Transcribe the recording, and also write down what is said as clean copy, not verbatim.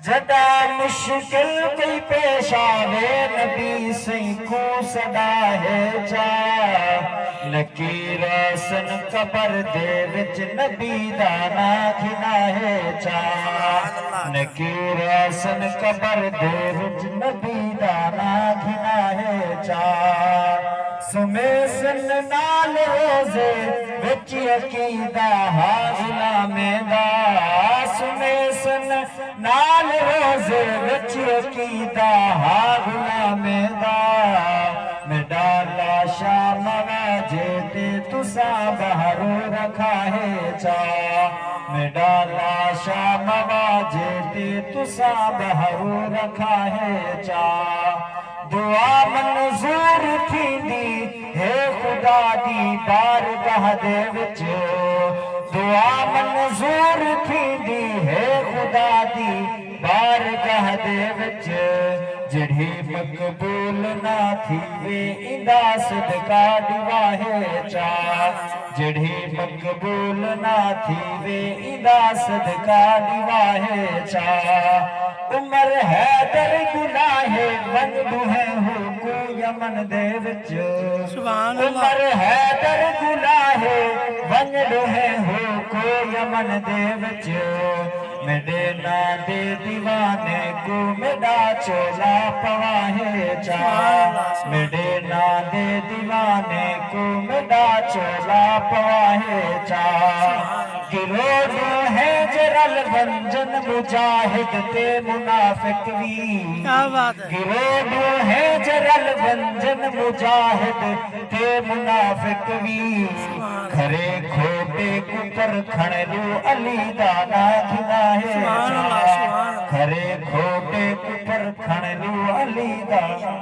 जदा मुश्किल कोई पेश आवे नबी सही को सदा है चा नकीरसन कबर दे विच नबी दा ना घिना है चा नकीरसन कबर दे विच नबी दा ना घिना है चा सुमेसन नाल रोजे विच अकीदा हाजिला मेदा सुमेसन नाल रोजे विच अकीदा हाजिला मेदा मेरा लाशा मवाजे ते तुसा बहरू रखा है चा मेरा लाशा मवाजे ते तुसा बहरू रखा है चा दुआ मंजूर थींदी है खुदा दी बारगाह दे विच दुआ मंजूर थींदी है खुदा दी बारगाह दे विच जड़ी मकबूल ना थीवे इंदा सदका दिवाहे चा जड़ी मकबूल ना थीवे इंदा सदका दिवाहे चा उमर हैदर गुनाहे वंदू है हो को यमन दे विच उमर हैदर गुनाहे वंदू है हो को यमन दे विच मेरे ना दे दीवाने को मेरा चोला पवाहे चा मेरे ना दे दीवाने को मेरा चोला पवाहे चा गिरोह है जरल वंजन मुजाहिद ते मुनाफिक भी गिरोह है जरल वंजन मुजाहिद ते मुनाफिक भी खरे खोटे कुपर खणलू अली दाना घिना है खरे खोटे कुपर खणलू अली दाना